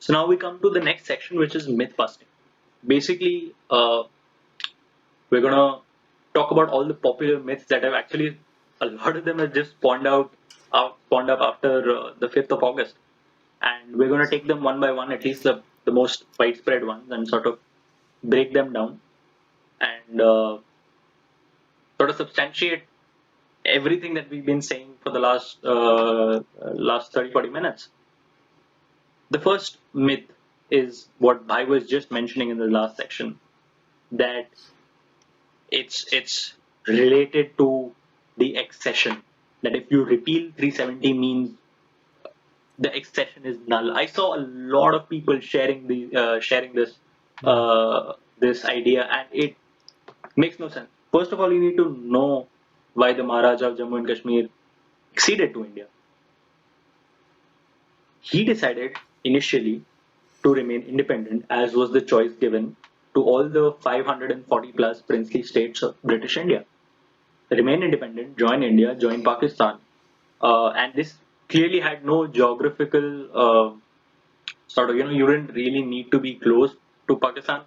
So now we come to the next section, which is myth busting. Basically, we're gonna talk about all the popular myths that have actually, a lot of them have just spawned up after the 5th of August, and we're gonna take them one by one, at least the most widespread ones, and sort of break them down and sort of substantiate everything that we've been saying for the last 30-40 minutes. The first myth is what I was just mentioning in the last section, that it's related to the accession. That if you repeal 370 means the accession is null. I saw a lot of people sharing this idea, and it makes no sense. First of all, you need to know why the Maharaja of Jammu and Kashmir acceded to India. He decided initially to remain independent, as was the choice given to all the 540 plus princely states of British India. Remain independent, join India, join Pakistan. And this clearly had no geographical you didn't really need to be close to Pakistan.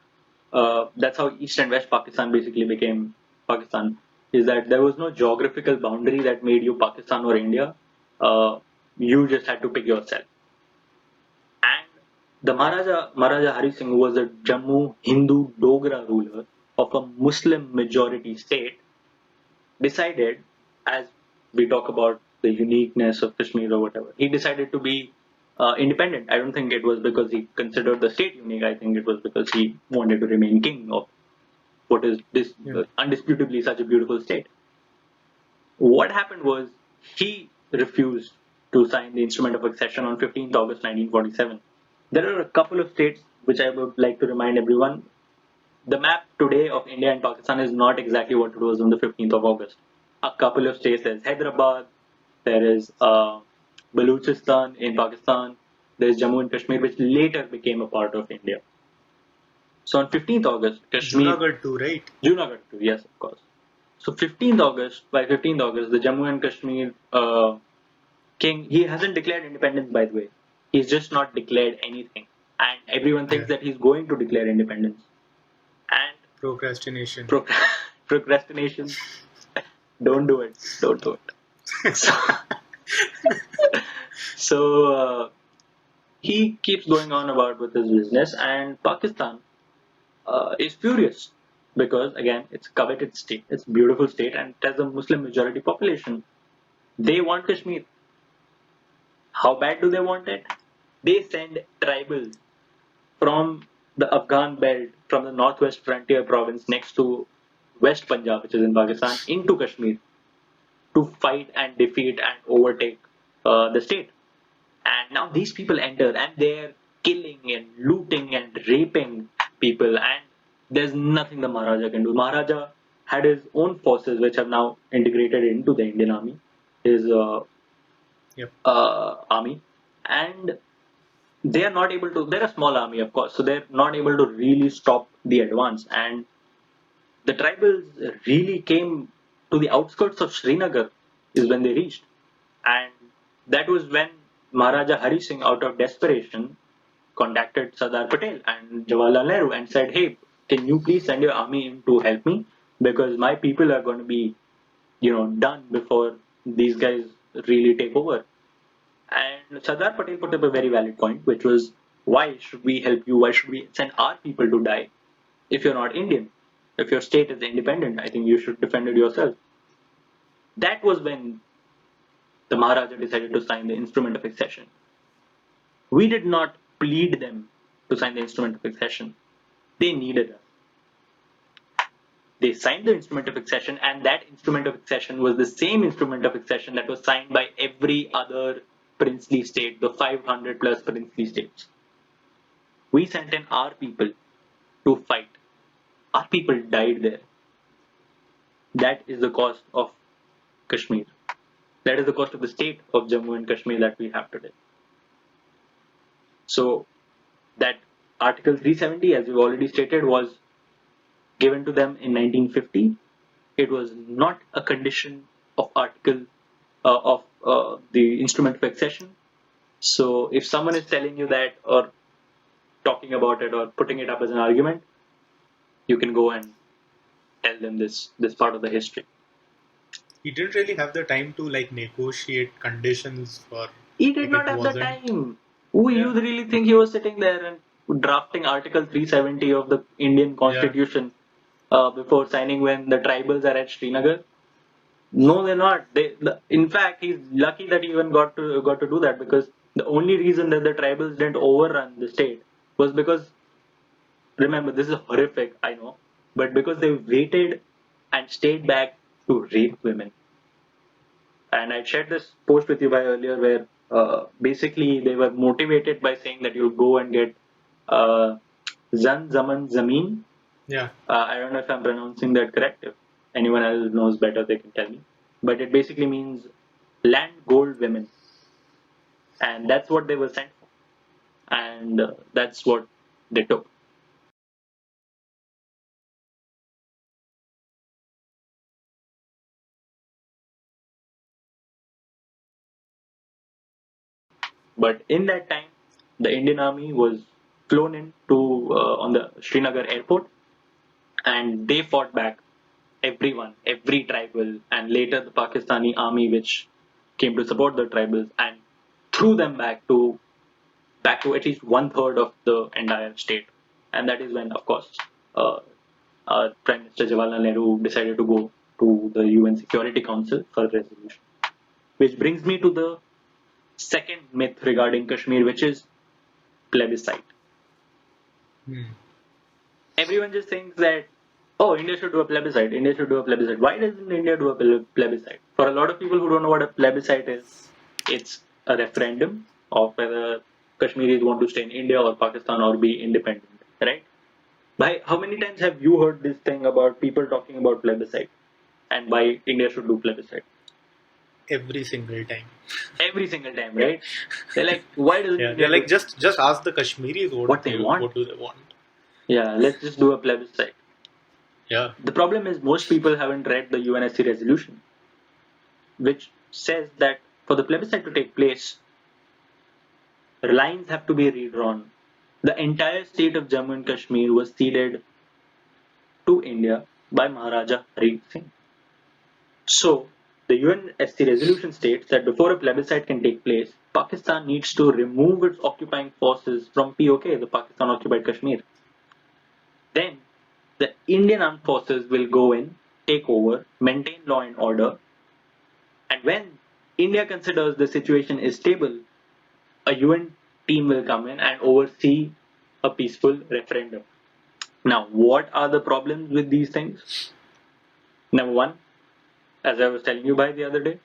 That's how East and West Pakistan basically became Pakistan, is that there was no geographical boundary that made you Pakistan or India. You just had to pick yourself. And the Maharaja Hari Singh, who was a Jammu Hindu Dogra ruler of a Muslim majority state, decided, as we talk about the uniqueness of Kashmir or whatever, he decided to be independent. I don't think it was because he considered the state unique. I think it was because he wanted to remain king of what is this undisputably such a beautiful state. What happened was he refused to sign the instrument of accession on 15th August 1947. There are a couple of states which I would like to remind everyone. The map today of India and Pakistan is not exactly what it was on the 15th of August. A couple of states, there's Hyderabad, there is Baluchistan in Pakistan, there's Jammu and Kashmir, which later became a part of India. So on 15th August, Kashmir. Junagadh too, right? Junagadh too, yes, of course. So by 15th August, the Jammu and Kashmir king, he hasn't declared independence, by the way. He's just not declared anything. And everyone thinks that he's going to declare independence. And procrastination. Procrastination. Don't do it. Don't do it. So he keeps going on about with his business, and Pakistan is furious because, again, it's a coveted state. It's a beautiful state, and it has a Muslim majority population. They want Kashmir. How bad do they want it? They send tribals from the Afghan belt, from the northwest frontier province next to West Punjab, which is in Pakistan, into Kashmir to fight and defeat and overtake the state. And now these people enter and they're killing and looting and raping people, and there's nothing the Maharaja can do. Maharaja had his own forces which have now integrated into the Indian army, his army, and they are not able to. They're a small army, of course, so they're not able to really stop the advance. And the tribals really came to the outskirts of Srinagar is when they reached, and that was when Maharaja Hari Singh, out of desperation, contacted Sardar Patel and Jawaharlal Nehru and said, "Hey, can you please send your army in to help me, because my people are going to be, done before these guys really take over." And Sardar Patel put up a very valid point, which was, why should we help you? Why should we send our people to die if you're not Indian? If your state is independent, I think you should defend it yourself. That was when the Maharaja decided to sign the instrument of accession. We did not plead them to sign the instrument of accession. They needed us. They signed the instrument of accession, and that instrument of accession was the same instrument of accession that was signed by every other princely state, the 500 plus princely states. We sent in our people to fight. Our people died there. That is the cost of Kashmir. That is the cost of the state of Jammu and Kashmir that we have today. So that Article 370, as we've already stated, was given to them in 1950. It was not a condition of the instrument of accession. So if someone is telling you that, or complaining about it or putting it up as an argument, you can go and tell them this part of the history. He didn't really have the time to like negotiate conditions for. He did Like not it have the wasn't. time. Who Yeah. you really think he was sitting there and drafting Article 370 of the Indian Constitution before signing when the tribals are at Srinagar? No, they're not. In fact, he's lucky that he even got to do that, because the only reason that the tribals didn't overrun the state was because, remember, this is horrific, I know, but because they waited and stayed back to rape women. And I shared this post with you by earlier, where basically they were motivated by saying that you'll go and get Zan Zaman Zameen. Yeah. I don't know if I'm pronouncing that correct. If anyone else knows better, they can tell me. But it basically means land, gold, women. And that's what they were sent for. And that's what they took. But in that time, the Indian army was flown in to on the Srinagar airport, and they fought back everyone, every tribal, and later the Pakistani army, which came to support the tribals, and threw them back to at least 1/3 of the entire state. And that is when, of course, uh, Prime Minister Jawaharlal Nehru decided to go to the UN Security Council for a resolution. Which brings me to the second myth regarding Kashmir, which is plebiscite. Everyone just thinks that, oh, India should do a plebiscite. India should do a plebiscite. Why doesn't India do a plebiscite? For a lot of people who don't know what a plebiscite is, it's a referendum of whether Kashmiris want to stay in India or Pakistan or be independent, right? By how many times have you heard this thing about people talking about plebiscite and why India should do plebiscite? Every single time. Every single time, right? They're like, why doesn't Yeah. They're India like do just ask the Kashmiris what they want? what do they want. Yeah, let's just do a plebiscite. Yeah. The problem is most people haven't read the UNSC resolution, which says that for the plebiscite to take place, lines have to be redrawn. The entire state of Jammu and Kashmir was ceded to India by Maharaja Hari Singh. So, the UNSC resolution states that before a plebiscite can take place, Pakistan needs to remove its occupying forces from POK, the Pakistan occupied Kashmir. Then, the Indian armed forces will go in, take over, maintain law and order, and when India considers the situation is stable, a UN team will come in and oversee a peaceful referendum. Now, what are the problems with these things? Number one, as I was telling you by the other day,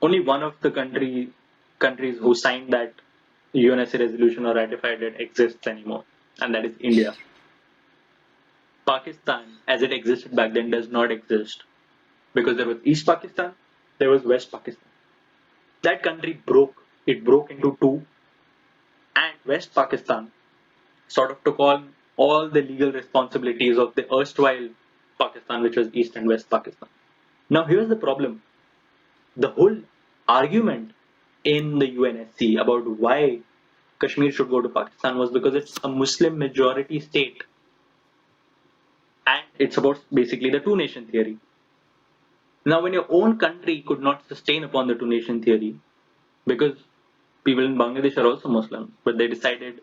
only one of the countries who signed that UNSC resolution or ratified it exists anymore, and that is India. Pakistan, as it existed back then, does not exist because there was East Pakistan, there was West Pakistan. That country broke. It broke into two, and West Pakistan sort of took on all the legal responsibilities of the erstwhile Pakistan, which was East and West Pakistan. Now, here's the problem. The whole argument in the UNSC about why Kashmir should go to Pakistan was because it's a Muslim majority state, and it's about basically the two nation theory. Now, when your own country could not sustain upon the two nation theory, because people in Bangladesh are also Muslims, but they decided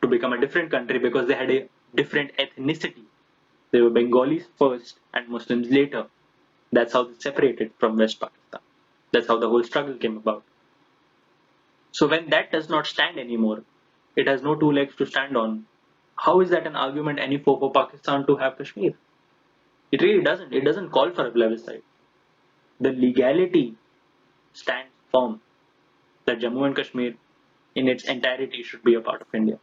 to become a different country because they had a different ethnicity. They were Bengalis first and Muslims later. That's how they separated from West Pakistan. That's how the whole struggle came about. So when that does not stand anymore, it has no two legs to stand on. How is that an argument any for Pakistan to have Kashmir? It really doesn't. It doesn't call for a plebiscite. The legality stands firm that Jammu and Kashmir in its entirety should be a part of India.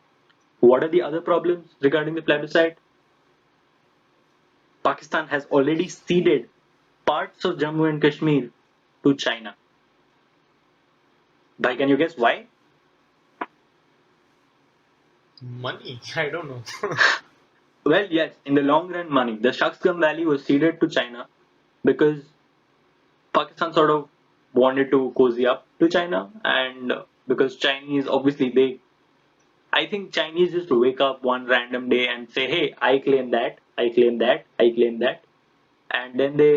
What are the other problems regarding the plebiscite? Pakistan has already ceded parts of Jammu and Kashmir to China. Bhai, can you guess why? Money. I don't know. Well, yes, in the long run, money. The Shaksgam Valley was ceded to China because Pakistan sort of wanted to cozy up to China, and because Chinese, obviously, I think Chinese just wake up one random day and say, "Hey, I claim that, I claim that, I claim that," and then they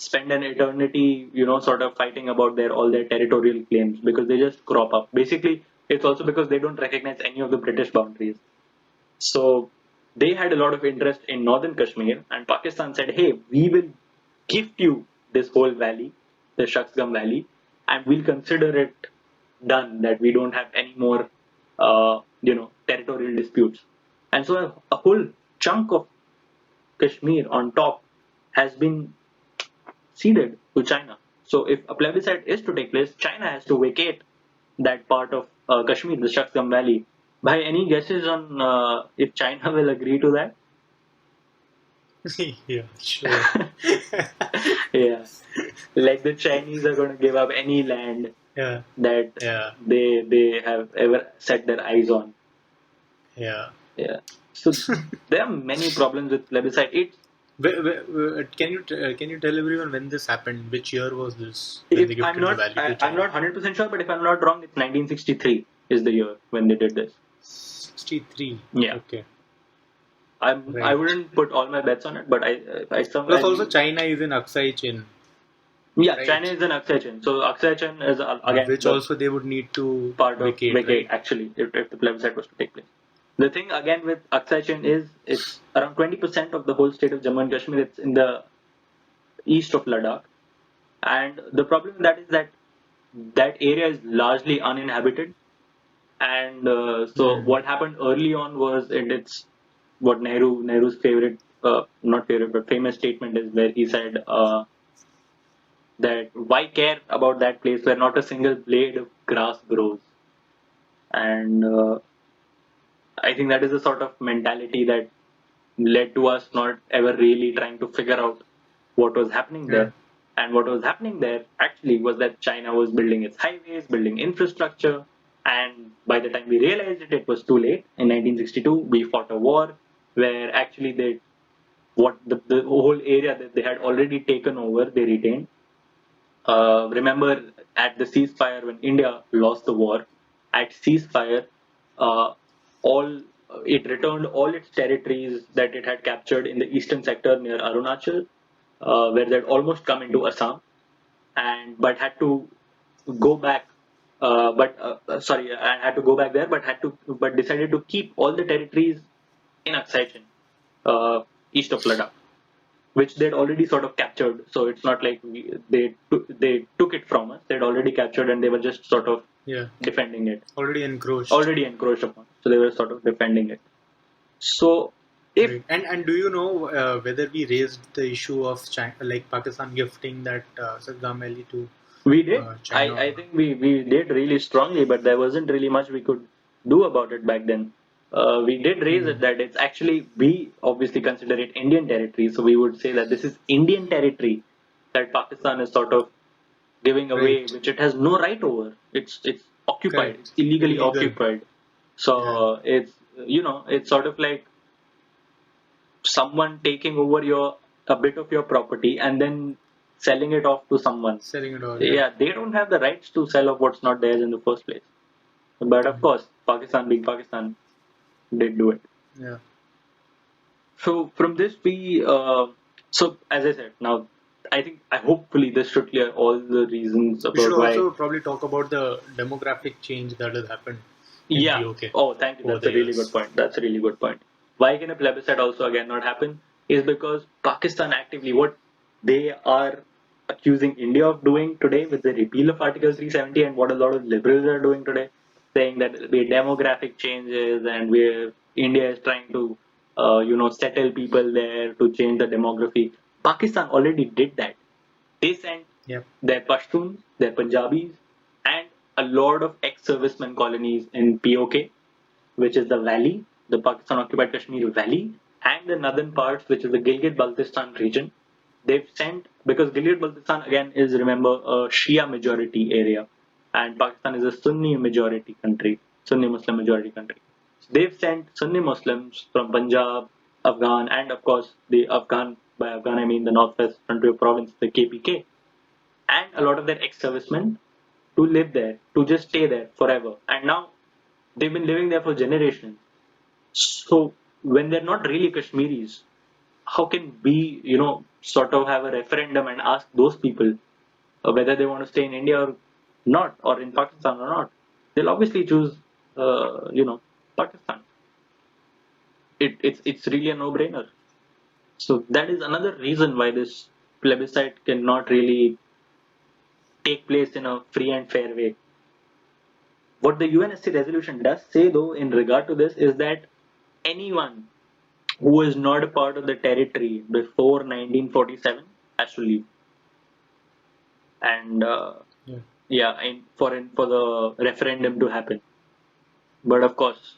spend an eternity, sort of fighting about their all their territorial claims because they just crop up. Basically, it's also because they don't recognize any of the British boundaries. So they had a lot of interest in northern Kashmir, and Pakistan said, "Hey, we will gift you this whole valley, the Shaksgam Valley, and we'll consider it done that we don't have any more, territorial disputes." And so a whole chunk of Kashmir on top has been ceded to China. So if a plebiscite is to take place, China has to vacate that part of Kashmir, the Shaksgam Valley. By any guesses on if China will agree to that? Yeah, sure. Yeah, like the Chinese are going to give up any land Yeah, that yeah, they have ever set their eyes on. yeah. Yeah. So there are many problems with plebiscite. Can you tell everyone when this happened? Which year was this when If they gifted the valley to I'm China? not 100% sure, but if I'm not wrong, it's 1963 is the year when they did this. 63. Yeah. Okay, I right. wouldn't put all my bets on it, but Plus, also China is in Aksai Chin, yeah, China right? is an Aksai Chin. So Aksai Chin is again Which the also they would need to part of vacate, vacate right? actually if the plebiscite was to take place. The thing again with Aksai Chin is it's around 20% of the whole state of Jammu and Kashmir. It's in the east of Ladakh, and the problem with that is that that area is largely uninhabited. And so Hmm. what happened early on was it's what Nehru's favorite, not favorite but famous statement is where he said that why care about that place where not a single blade of grass grows. And I think that is the sort of mentality that led to us not ever really trying to figure out what was happening Yeah. there. And what was happening there actually was that China was building its highways, building infrastructure, and by the time we realized it, it was too late. In 1962, we fought a war where actually the whole area that they had already taken over, they retained. Remember at the ceasefire when India lost the war, at ceasefire, uh, all it returned all its territories that it had captured in the eastern sector near Arunachal, where they'd almost come into Assam, and but had to go back. Sorry, I had to go back there, but decided to keep all the territories in Aksai Chin, east of Ladakh, which they'd already sort of captured. So it's not like they took it from us. They'd already captured and they were just sort of Yeah. defending it, Already encroached. already encroached upon. So they were sort of defending it. So if Right. And do you know whether we raised the issue of China, like Pakistan gifting that Saddam Valley to we did, China or I not? think we did really strongly, but there wasn't really much we could do about it back then. We did raise Hmm. it that it's actually we obviously consider it Indian territory, so we would say that this is Indian territory that Pakistan is sort of giving away, Right. which it has no right over. It's occupied. It's Correct. illegally Illegal. occupied. Yeah. So it's sort of like someone taking over your a bit of your property and then selling it off to someone. Selling it all. Yeah. Yeah, they don't have the rights to sell off what's not theirs in the first place. But of course, Pakistan being Pakistan did do it. Yeah. So from this so as I said, now I hopefully this should clear all the reasons We should about why. also probably talk about the demographic change that has happened in Yeah. POK Oh, thank you. over That's the a really good years. point. That's a really good point. Why can a plebiscite also again not happen? Is because Pakistan actively what they are accusing India of doing today with the repeal of Article 370 and what a lot of liberals are doing today, saying that the demographic changes and where India is trying to settle people there to change the demography. Pakistan already did that. They sent Yep. their Pashtuns, their Punjabis, and a lot of ex-servicemen colonies in POK, which is the valley, the Pakistan occupied Kashmir valley, and the northern parts, which is the Gilgit-Baltistan region. They've sent because Gilgit-Baltistan again is remember a Shia majority area, and Pakistan is a Sunni majority country, Sunni Muslim majority country. So they've sent Sunni Muslims from Punjab, Afghan, and of course the Afghan. By Afghan I mean the northwest frontier province, the KPK, and a lot of their ex-servicemen to live there, to just stay there forever. And now They've been living there for generations. So when they're not really Kashmiris, how can we, sort of have a referendum and ask those people whether they want to stay in India or not, or in Pakistan or not? They'll obviously choose, Pakistan. It's really a no-brainer. So that is another reason why this plebiscite cannot really take place in a free and fair way. What the UNSC resolution does say, though, in regard to this, is that anyone who is not a part of the territory before 1947 has to leave. And Yeah. yeah, for the referendum to happen. But of course,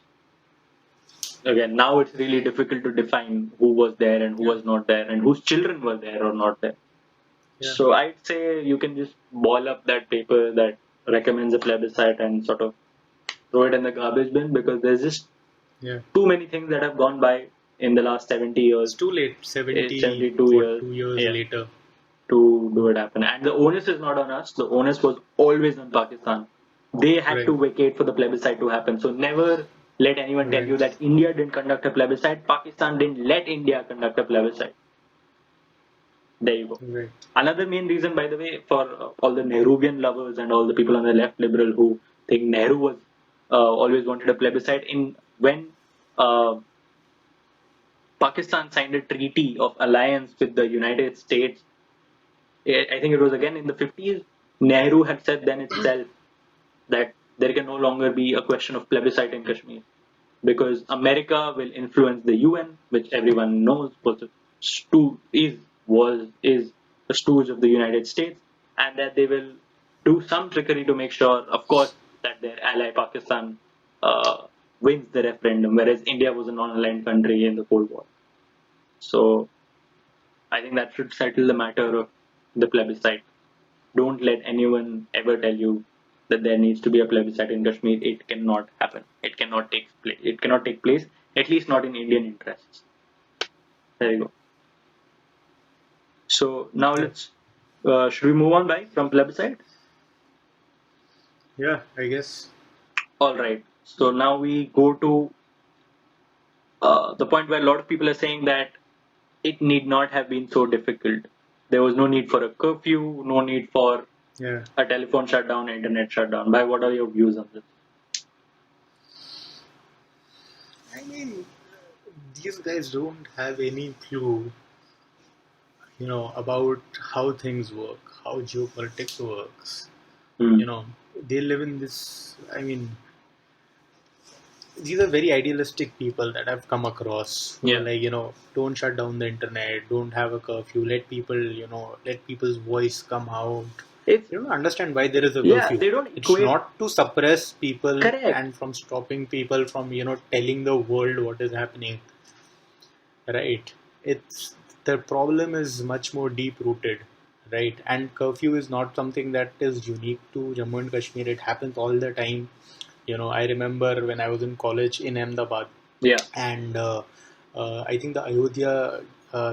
again, now it's really difficult to define who was there and who Yeah. was not there and whose children were there or not there. Yeah. So I'd say you can just ball up that paper that recommends a plebiscite and sort of throw it in the garbage bin, because there's just Yeah. too many things that have gone by in the last 70 It's years, too late. 70, 72 what, years, 2 years yeah, later. to do it happen. And the onus is not on us. The onus was always on Pakistan. They had Right. to vacate for the plebiscite to happen. So never let anyone tell you Right. that India didn't conduct a plebiscite. Pakistan didn't let India conduct a plebiscite. There you go. Right. Another main reason, by the way, for all the Nehruvian lovers and all the people on the left liberal who think Nehru was always wanted a plebiscite, in when uh, Pakistan signed a treaty of alliance with the United States, I think it was again in the 50s, Nehru had said then itself that there can no longer be a question of plebiscite in Kashmir, because America will influence the UN, which everyone knows was a is the stooge of the United States, and that they will do some trickery to make sure, of course, that their ally Pakistan wins the referendum, whereas India was a non-aligned country in the Cold War. So I think that should settle the matter of the plebiscite. Don't let anyone ever tell you that there needs to be a plebiscite in Kashmir. It cannot happen. It cannot take place. It cannot take place, at least not in Indian interests. There you go. So now Yeah. let's should we move on by from plebiscite? Yeah, I guess. All right. So now we go to the point where a lot of people are saying that it need not have been so difficult. There was no need for a curfew, no need for Yeah. a telephone shutdown, internet shutdown. By what are your views on this? I mean, these guys don't have any clue, about how things work, how geopolitics works. Hmm. You know, they live in this. I mean, these are very idealistic people that I've come across who are Yeah. like, don't shut down the internet, don't have a curfew, let people, let people's voice come out. It's You don't understand why there is a yeah. curfew. They don't It's equate. not to suppress people Correct. and from stopping people from, telling the world what is happening. Right. It's the problem is much more deep rooted, right? And curfew is not something that is unique to Jammu and Kashmir. It happens all the time. I remember when I was in college in Ahmedabad, Yeah. and I think the Ayodhya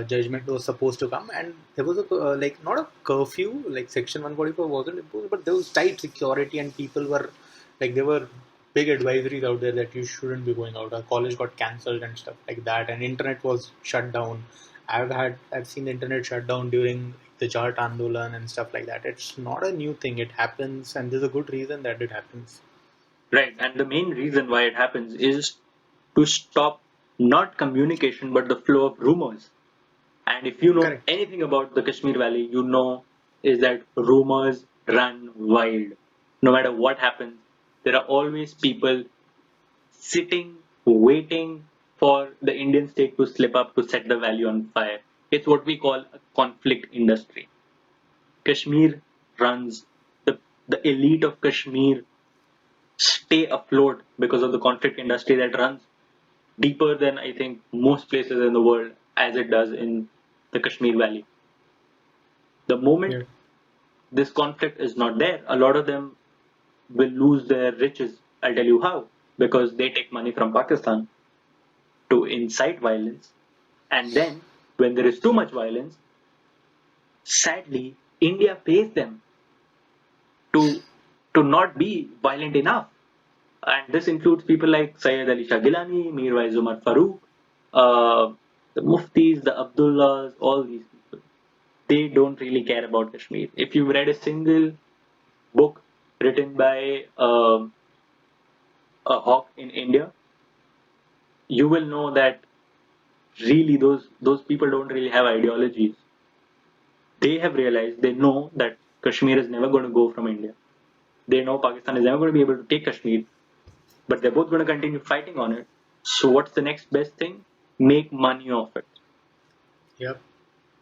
judgment was supposed to come, and there was a like not a curfew, like Section 144 wasn't imposed, but there was tight security, and people were like there were big advisories out there that you shouldn't be going out. Our college got cancelled and stuff like that, and internet was shut down. I've seen the internet shut down during the Jat Andolan and stuff like that. It's not a new thing. It happens, and there's a good reason that it happens. Right. And the main reason why it happens is to stop not communication but the flow of rumors. And if you know Correct. anything about the Kashmir Valley, you know is that rumors run wild. No matter what happens, there are always people sitting, waiting for the Indian state to slip up to set the valley on fire. It's what we call a conflict industry. Kashmir runs the elite of Kashmir stay afloat because of the conflict industry that runs deeper than I think most places in the world as it does in the Kashmir Valley. The moment Yeah. this conflict is not there, a lot of them will lose their riches. I'll tell you how. Because they take money from Pakistan to incite violence. And then, when there is too much violence, sadly, India pays them to, to not be violent enough. And this includes people like Sayyid Ali Shah Gilani, Mir Waiz Umar Farooq, the Muftis, the Abdullahs, all these people. They don't really care about Kashmir. If you've read a single book written by a hawk in India, you will know that really those people don't really have ideologies. They have realized, they know that Kashmir is never going to go from India. They know Pakistan is never going to be able to take Kashmir, but they're both going to continue fighting on it. So what's the next best thing? Make money off it. Yep.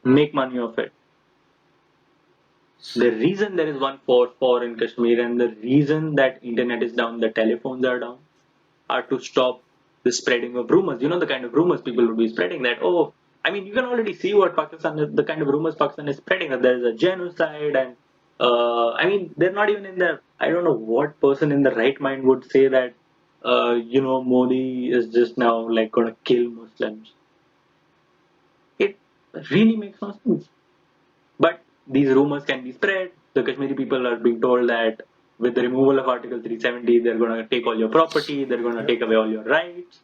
Make money off it. The reason there is 144 in Kashmir and the reason that internet is down, the telephones are down, are to stop the spreading of rumors. You know, the kind of rumors people will be spreading that, oh, I mean, you can already see what Pakistan is, the kind of rumors Pakistan is spreading, that there is a genocide. And I mean, they're not even in the, I don't know what person in the right mind would say that, Modi is just now like going to kill Muslims. It really makes no sense. But these rumors can be spread. The Kashmiri people are being told that with the removal of Article 370, they're going to take all your property, they're going to Yep. take away all your rights.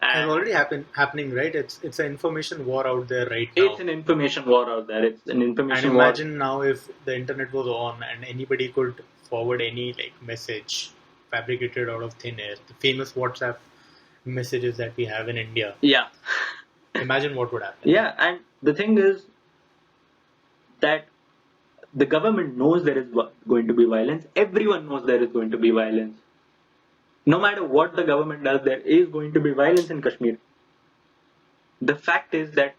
It's And already happening, right? It's an information war out there right it's now. an information war out there. It's an And information war. imagine now if the internet was on and anybody could forward any like message fabricated out of thin air, the famous WhatsApp messages that we have in India. Yeah. Imagine what would happen. Yeah. And the thing is that the government knows there is going to be violence. Everyone knows there is going to be violence. No matter what the government does, there is going to be violence in Kashmir. The fact is that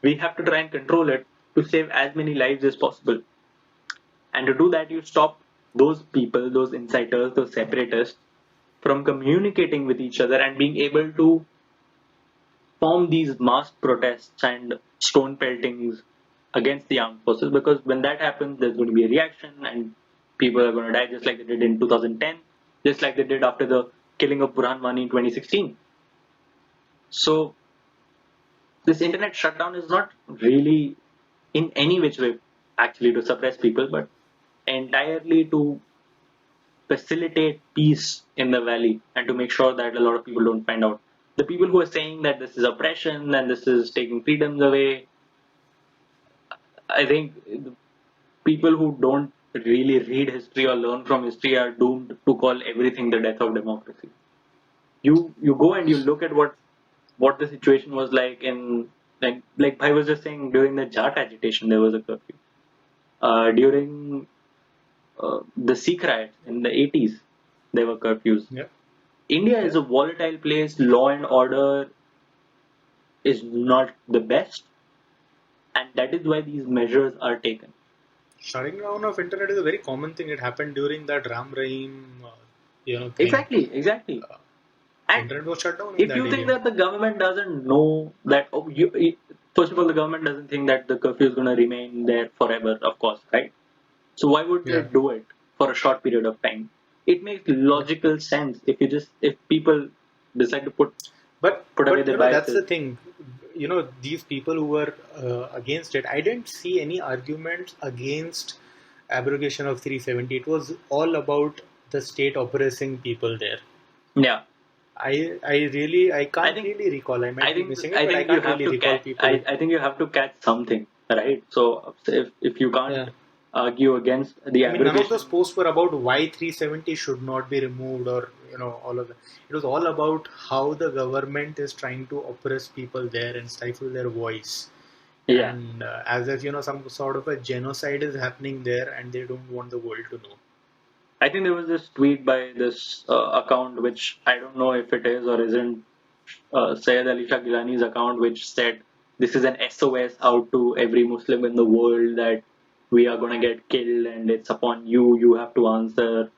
we have to try and control it to save as many lives as possible. And to do that, you stop those people, those inciters, those separatists from communicating with each other and being able to form these mass protests and stone peltings against the armed forces, because when that happens, there's going to be a reaction and people are going to die just like they did in 2010, just like they did after the killing of Burhan Wani in 2016. So this internet shutdown is not really in any which way actually to suppress people, but entirely to facilitate peace in the valley and to make sure that a lot of people don't find out. The people who are saying that this is oppression and this is taking freedoms away, I think people who don't really read history or learn from history are doomed to call everything the death of democracy. You go and you look at what the situation was like in, like I was just saying, during the Jat agitation there was a curfew. During the Sikh riots in the 80s there were curfews. Yep. India is a volatile place. Law and order is not the best, and that is why these measures are taken. Shutting down of internet is a very common thing. It happened during that Ram Rahim, thing. Exactly. And Internet was shut down in if that you think area. that the government doesn't know that, first of all, the government doesn't think that the curfew is going to remain there forever, of course, right? So why would they Yeah. do it for a short period of time? It makes logical sense if people decide to But put away their that's the biases. thing. These people who were against it, I didn't see any arguments against abrogation of 370. It was all about the state oppressing people there. Yeah. I can't think really recall. I might I be think missing it, I but I think you can't have really to recall catch. people. I think you have to catch something, right? So if you can't Yeah. argue against the I mean, none of those abrogation, posts were about why 370 should not be removed or, all of that. It was all about how the government is trying to oppress people there and stifle their voice. yeah, And as if, some sort of a genocide is happening there and they don't want the world to know. I think there was this tweet by this account, which I don't know if it is or isn't Sayyid Ali Shah Gilani's account, which said this is an SOS out to every Muslim in the world that we are gonna get killed and it's upon you. You have to answer.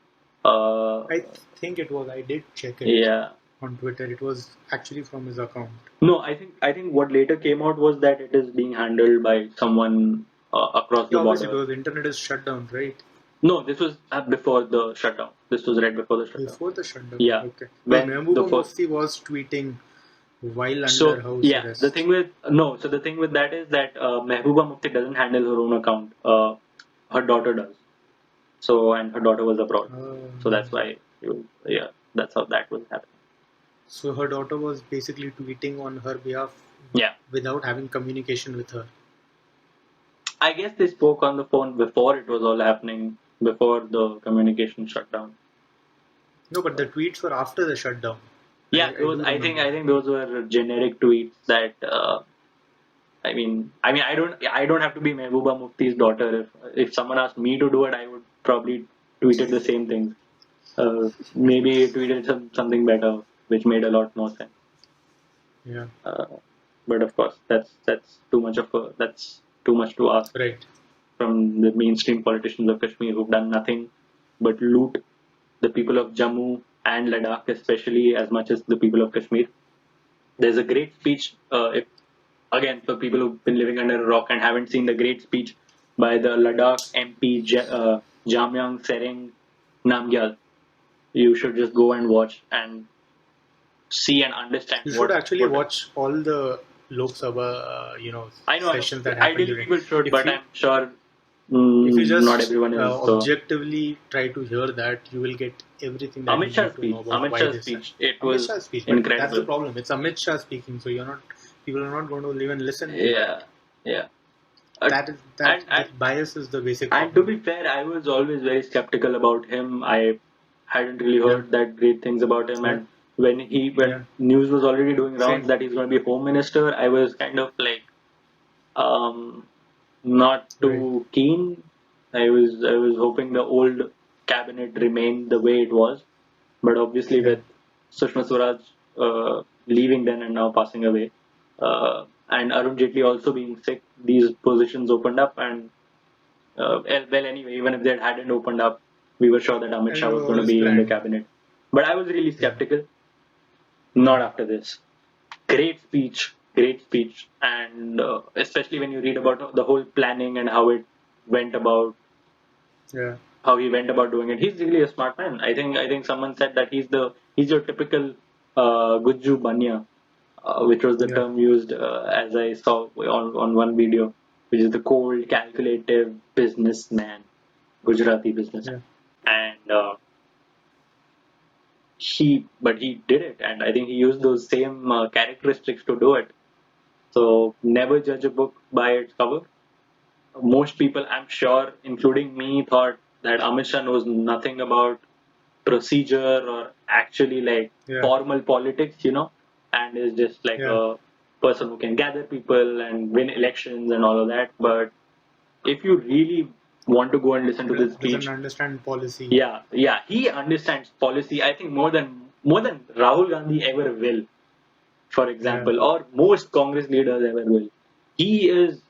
Uh, I think it was, I did check it yeah. on Twitter. It was actually from his account. No, I think what later came out was that it is being handled by someone across Yeah, the obviously, border. because the internet is shut down, right? No, this was before the shutdown. This was right before the shutdown. Before the shutdown. Yeah, Okay. Because when the Mehbooba first. Mufti was tweeting while under So house yeah, the arrest. thing with no, so the thing with that is that Mehbooba Mufti doesn't handle her own account. Her daughter does. So and her daughter was abroad. So that's why. Yeah. That's how that was happening. So her daughter was basically tweeting on her behalf Yeah. without having communication with her. I guess they spoke on the phone before it was all happening, before the communication shut down. No, but the tweets were after the shutdown. Yeah, I those do I think remember. I think those were generic tweets that I don't have to be Mehbooba Mufti's daughter. If someone asked me to do it, I would probably tweeted the same things. Maybe tweeted something better, which made a lot more sense. Yeah. Uh, but of course, that's too much to ask Right. from the mainstream politicians of Kashmir who've done nothing but loot the people of Jammu and Ladakh, especially as much as the people of Kashmir. There's a great speech, if again, for people who've been living under a rock and haven't seen the great speech by the Ladakh MP Jamyang Sereng Namgyal, you should just go and watch and see and understand You should what actually what watch all the Lok Sabha, I know. sessions that happen Ideally, during. people should, If but you I'm sure if you not just everyone is. So objectively try to hear that, you will get everything that you need to know about Amit why Shah's this. speech, it Amit was Shah's speech, but that's the incredible. problem. It's Amit Shah speaking, so people are not going to even listen to it. Yeah, yeah. Uh, That and and bias is the basic and to problem. be fair, I was always very skeptical about him. I hadn't really Yeah, heard that great things about him, yeah, and when yeah. news was already doing rounds Same. that he's going to be home minister, I was kind of like um not Right. too keen. I was hoping the old cabinet remained the way it was, but obviously Yeah. with Sushma Swaraj leaving then and now passing away, and Arun Jaitley also being sick, these positions opened up, and well, anyway, even if they hadn't opened up, we were sure that Amit And Shah it was was going to always be in the planned. cabinet. But I was really Yeah. skeptical. Not after this. Great speech, and especially when you read about the whole planning and how it went about, Yeah. how he went about doing it. He's really a smart man. I think someone said that he's your typical Gujju Banya, which was the Yeah. term used as I saw on one video, which is the cold, calculative businessman, Gujarati businessman. Yeah. And he did it, and I think he used those same characteristics to do it. So never judge a book by its cover. Most people, I'm sure, including me, thought that Amit Shah knows nothing about procedure or actually like Yeah. formal politics, and is just like Yeah. a person who can gather people and win elections and all of that. But if you really want to go and listen to this Doesn't speech, understand policy. yeah, he understands policy. I think more than Rahul Gandhi ever will, for Yeah. example, or most Congress leaders ever will. He is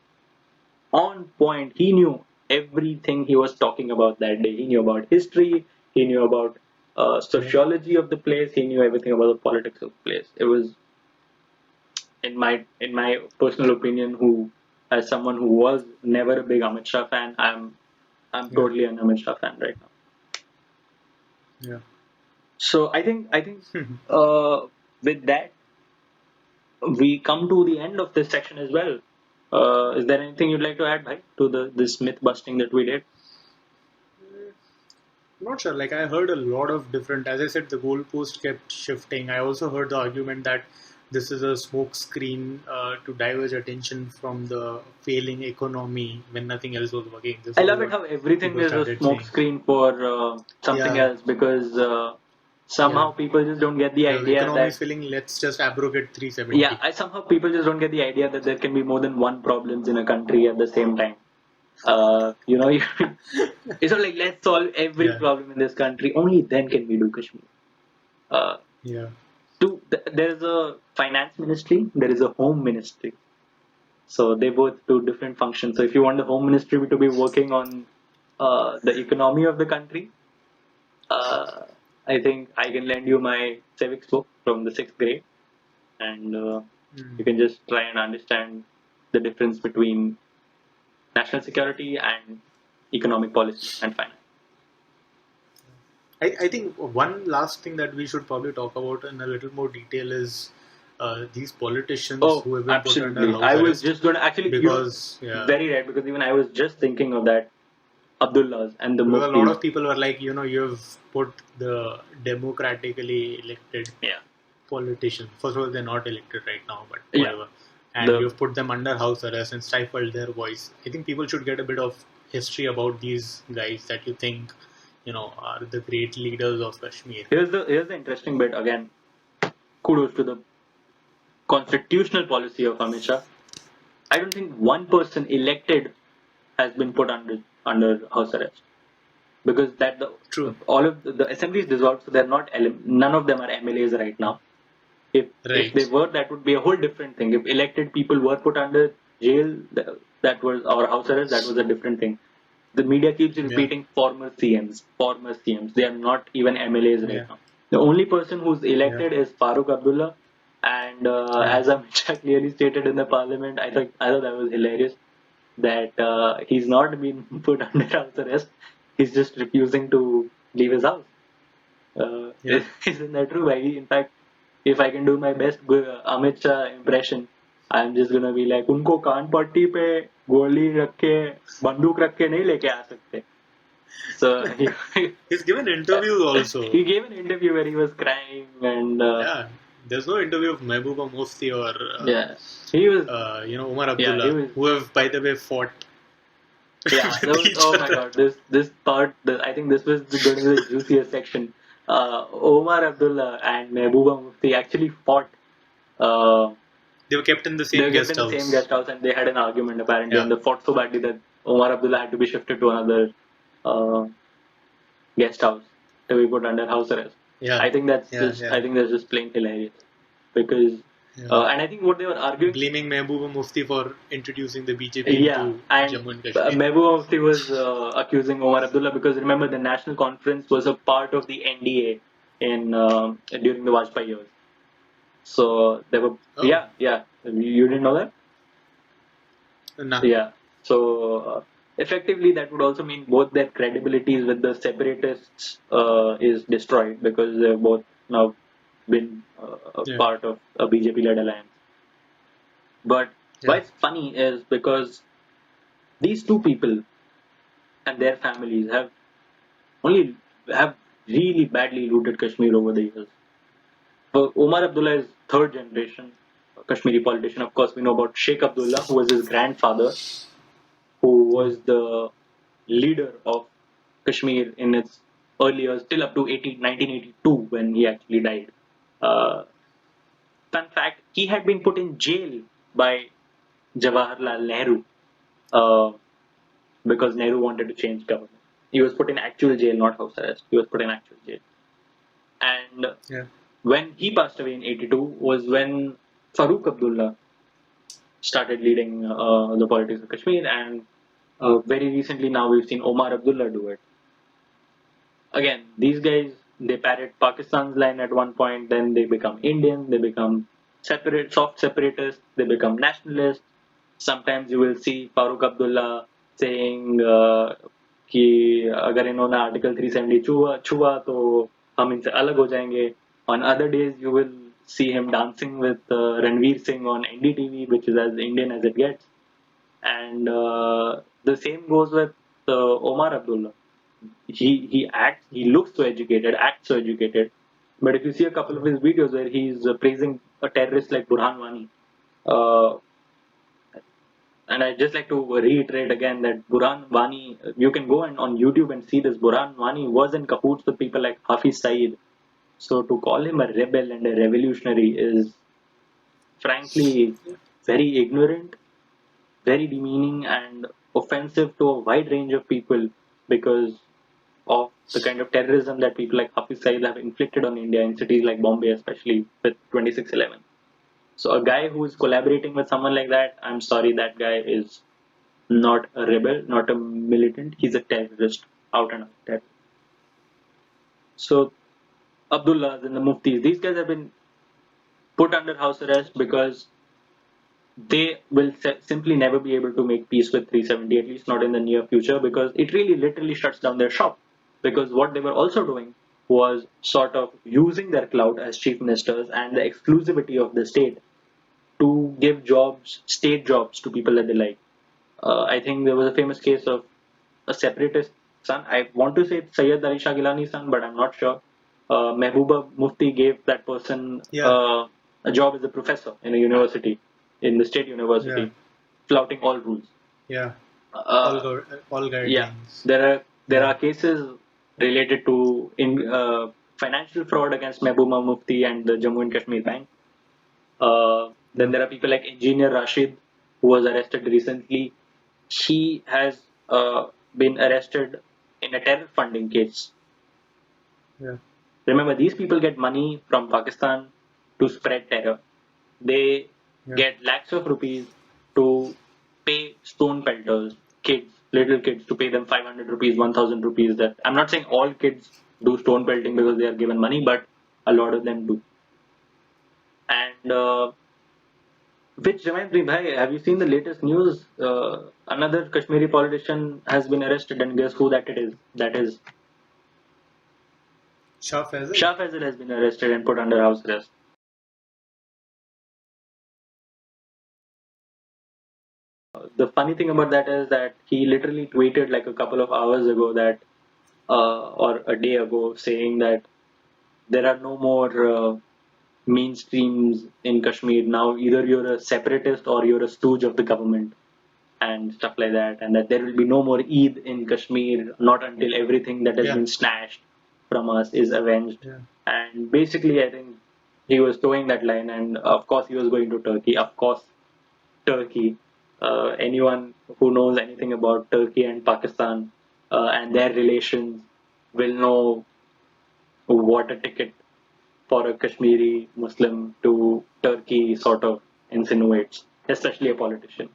on point. He knew everything he was talking about that day. He knew about history. He knew about Yeah. sociology of the place. He knew everything about the politics of the place. It was, in my personal opinion, who as someone who was never a big Amit Shah fan, I'm Yeah. totally an Amit Shah fan right now. Yeah. So I think with that we come to the end of this section as well. Is there anything you'd like to add, Bhai, to this myth busting that we did? I'm not sure. Like I heard a lot of different. As I said, the goalpost kept shifting. I also heard the argument that this is a smoke screen to diverge attention from the failing economy when nothing else was working. This I was love it what how everything people is a started smoke saying. screen for something Yeah, else, because yeah. somehow people just don't get the The idea economy is that, failing. Let's just abrogate yeah, 370. somehow people just don't get the idea that there can be more than one problems in a country at the same time. It's not like let's solve every Yeah, problem in this country. Only then can we do Kashmir. Uh, yeah, there's a finance ministry, there is a home ministry. So they both do different functions. So if you want the home ministry to be working on the economy of the country, uh, I think I can lend you my civics book from the sixth grade, and you mm. can just try and understand the difference between national security and economic policy and finance. I think one last thing that we should probably talk about in a little more detail is these politicians Oh, who have been put under absolutely. I house was arrest just going to actually, because, yeah, very right, because even I was just thinking of that. Abdullahs and the Because a lot Muftis. of people were like, you've put the democratically elected Yeah, politicians. First of all, they're not elected right now, but yeah. whatever. And The you've put them under house arrest and stifled their voice. I think people should get a bit of history about these guys that you think, are the great leaders of Kashmir. here's the interesting bit again. Kudos to the constitutional policy of Amit Shah. I don't think one person elected has been put under house arrest because that the True. all of the assembly is dissolved, so they're not none of them are MLAs right now. If they Right. were, that would be a whole different thing. If elected people were put under jail, that was or house arrest, that was a different thing. The media keeps Yeah. repeating former CMs, former CMs. They are not even MLAs right Yeah. now. The only person who's Yeah. elected is Farooq Abdullah, and Yeah. as Amit Shah clearly stated in the parliament, I thought that was hilarious that he's not been put under house arrest. He's just refusing to leave his house. Yeah. Isn't that true? In fact, if I can do my best Amit Shah impression, I'm just gonna be like, उनको कान पट्टी पे गोली रख के बंदूक रख के नहीं लेके आ सकते. So He's given interviews also. he gave an interview where he was crying and Yeah. There's no interview of Mehbooba Mufti or yeah, he was Umar yeah he Abdullah, was who have, by the way, fought yeah there with was each oh my other. god this part I think this was going to be the juiciest section. Omar Abdullah and Mehbooba Mufti actually fought. Uh, They were kept in the They same were kept guest in the same house. guest house and they had an argument apparently, Yeah. and they fought so badly that Omar Abdullah had to be shifted to another uh, guest house to be put under house arrest. Yeah. Yeah. Yeah. I think that's just plain hilarious because Yeah. and I think what they were arguing, Blaming Mehbooba Mufti for introducing the BJP yeah, into and Jammu and Kashmir. Mehbooba Mufti was accusing Omar Abdullah because remember the National Conference was a part of the NDA in during the Vajpayee years. So they were Oh, yeah you didn't know that. nah. Yeah. So effectively, that would also mean both their credibilities with the separatists is destroyed because they've both now been a Yeah. part of a BJP-led alliance. But why Yeah. it's funny is because these two people and their families only have really badly looted Kashmir over the years. Omar Abdullah is third generation Kashmiri politician. Of course, we know about Sheikh Abdullah, who was his grandfather, who Yeah. was the leader of Kashmir in its early years, till up to 1982 when he actually died. Uh, Fun fact, he had been put in jail by Jawaharlal Nehru uh, because Nehru wanted to change government. He was put in actual jail, not house arrest. He was put in actual jail. And Yeah. when he passed away in 82 was when Farooq Abdullah started leading the politics of Kashmir. And very recently now we've seen Omar Abdullah do it. Again, these guys they parrot Pakistan's line at one point, then they become Indian, they become soft separatists, they become nationalists. Sometimes you will see Farooq Abdullah saying कि अगर इन्होंने article 370 छुआ तो हम इनसे अलग हो जाएंगे. On other days you will see him dancing with Ranveer Singh on NDTV, which is as Indian as it gets. And the same goes with Omar Abdullah. He looks so educated, acts so educated. But if you see a couple of his videos where he's praising a terrorist like Burhan Wani, uh, and I just like to reiterate again that Burhan Wani, you can go on YouTube and see this. Burhan Wani was in cahoots with people like Hafiz Saeed. So to call him a rebel and a revolutionary is frankly very ignorant, very demeaning, and offensive to a wide range of people because of the kind of terrorism that people like Hafiz Saeed have inflicted on India in cities like Bombay, especially with 2611. So a guy who is collaborating with someone like that, I'm sorry, that guy is not a rebel, not a militant. He's a terrorist, out and out terrorist. So Abdullahs and the Muftis, these guys have been put under house arrest because they will simply never be able to make peace with 370, at least not in the near future, because it really literally shuts down their shop. Because what they were also doing was sort of using their clout as chief ministers and the exclusivity of the state to give jobs, state jobs, to people that they like. I think there was a famous case of a separatist son. I want to say it's Sayyid Ali Shah Gilani's son, but I'm not sure. Mehbooba Mufti gave that person Yeah. a job as a professor in a university, in the state Yeah. university, flouting all rules. Yeah. Uh, All yeah, guidelines. there Yeah. are cases related to financial fraud against Mehbooba Mufti and the Jammu and Kashmir Bank. Then Yeah. there are people like Engineer Rashid, who was arrested recently. He has been arrested in a terror funding case. Yeah. Remember, these people get money from Pakistan to spread terror. They Yeah. get lakhs of rupees to pay stone pelters, kids, little kids, to pay them 500 rupees, 1000 rupees. That I'm not saying all kids do stone pelting because they are given money, but a lot of them do. And which reminds me, bhai, have you seen the latest news? Another Kashmiri politician has been arrested, and guess who that it is? That is Shah Faisal. Shah Faisal has been arrested and put under house arrest. The funny thing about that is that he literally tweeted like a couple of hours ago that, or a day ago, saying that there are no more mainstreams in Kashmir now. Either you're a separatist or you're a stooge of the government and stuff like that, and that there will be no more Eid in Kashmir, not until everything that has Yeah. been snatched from us is avenged. Yeah. And basically, I think he was towing that line, and of course, he was going to Turkey. Of course, Turkey. Anyone who knows anything about Turkey and Pakistan and their relations will know what a ticket for a Kashmiri Muslim to Turkey sort of insinuates, especially a politician.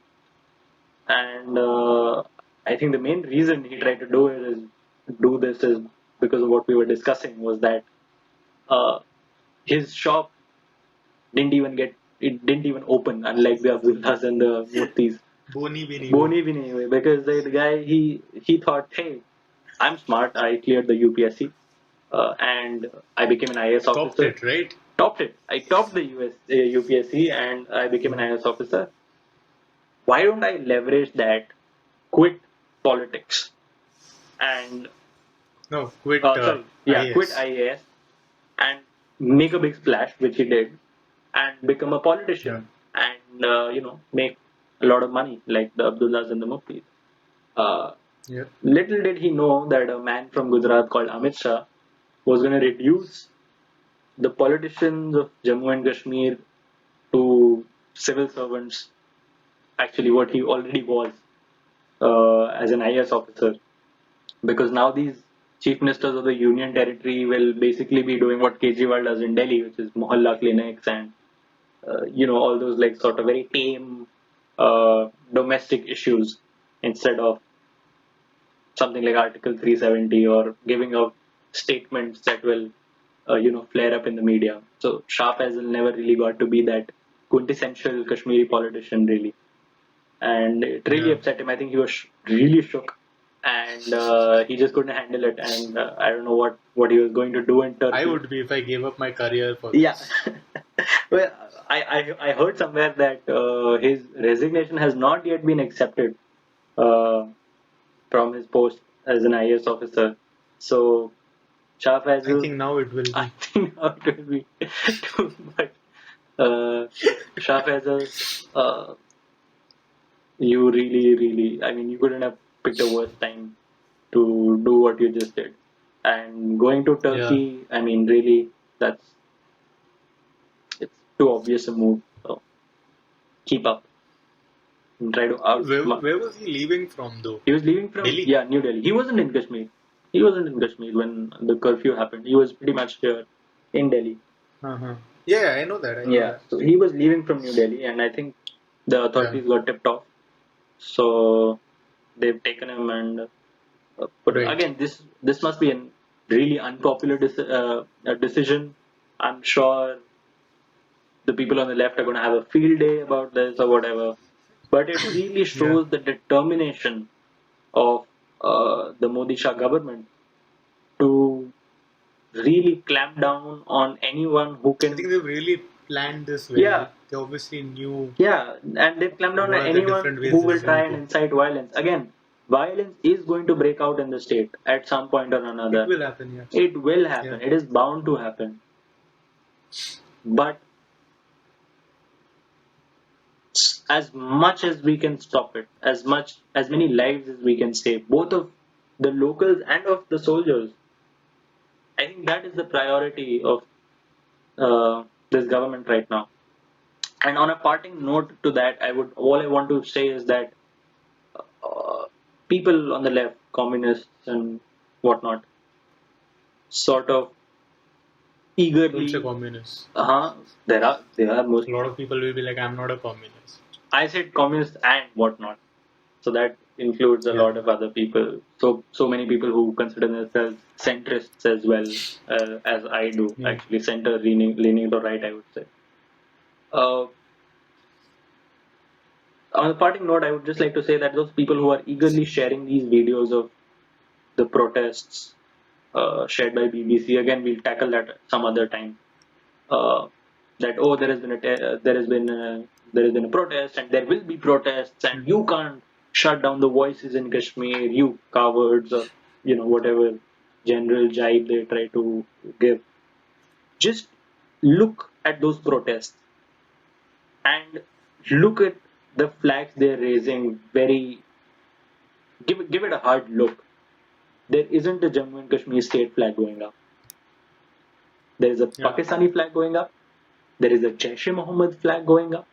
And I think the main reason he tried to do this is because of what we were discussing, was that uh, his shop didn't even open, unlike the Abdullahs and the Muftis. Boni bhi nahi Boni hua. bhi nahi hue, because the guy, he thought, hey, I'm smart. I cleared the UPSC and I became an IAS Topped officer. it, right? Topped it. I topped the UPSC and I became an Yeah. IAS officer. Why don't I leverage that, quit politics, and No, quit quit IAS. IAS and make a big splash, which he did, and become a Yeah. politician and make a lot of money like the Abdullahs and the Muftis. Uh, Yeah. Little did he know that a man from Gujarat called Amit Shah was going to reduce the politicians of Jammu and Kashmir to civil servants, actually, what he already was as an IAS officer. Because now these chief ministers of the union territory will basically be doing what Kejriwal does in Delhi, which is mohalla clinics and all those like sort of very tame domestic issues, instead of something like Article 370 or giving out statements that will flare up in the media. So Shah Faisal never really got to be that quintessential Kashmiri politician, really, and it really Yeah. upset him. I think he was really shook, and he just couldn't handle it. And I don't know what he was going to do in I Turkey. would be if I gave up my career for Yeah. this. Well, I heard somewhere that his resignation has not yet been accepted uh, from his post as an IAS officer. So Shah I Faisal, think now it will I be. think now it will be too much. Uh, Shah Faisal, you really, I mean, you couldn't have picked a worse time to do what you just did. And going to Yeah. Turkey, I mean, really, it's too obvious a move. So keep up and try to outsmart. Where was he leaving from though? He was leaving from, Delhi. yeah, New Delhi. He wasn't in Kashmir. He wasn't in Kashmir when the curfew happened. He was pretty much here in Delhi. Uh-huh. Yeah, I know that. I know Yeah, that. so he was leaving from New Delhi, and I think the Yeah. authorities got tipped off. So they've taken him and put Right. again. This must be a really unpopular decision. I'm sure the people on the left are going to have a field day about this or whatever. But it really Yeah. shows the determination of the Modi Shah government to really clamp down on anyone who I can. think they've really planned this well. Yeah, They obviously knew yeah, and they've clamped down what on are the anyone different ways who this will is going try to and go. incite violence. Again, violence is going to break out in the state at some point or It another. will happen, yes. It will Yeah. happen. It is bound to happen. But as much as we can stop it, as many lives as we can save, both of the locals and of the soldiers, I think that is the priority of this government right now. And on a parting note to that, all I want to say is that uh, people on the left, communists and whatnot, sort of Don't say eagerly, communist. there are A most. lot of people will be like, I'm not a communist. I said communists and whatnot, so that includes a Yeah. lot of other people. So many people who consider themselves centrists as well, as I do. Yeah. Actually, center leaning to right, I would say. Uh, on a parting note, I would just like to say that those people who are eagerly sharing these videos of the protests shared by BBC, again, we'll tackle that some other time. Uh, that there has been there has been a protest and there will be protests Yeah. and you can't shut down the voices in Kashmir, you cowards, or whatever general jibe they try to give. Just look at those protests and look at the flags they're raising. Very give it a hard look. There isn't a Jammu and Kashmir state flag going up. There is a Yeah. Pakistani flag going up. There is a Jaish-e-Mohammed flag going up.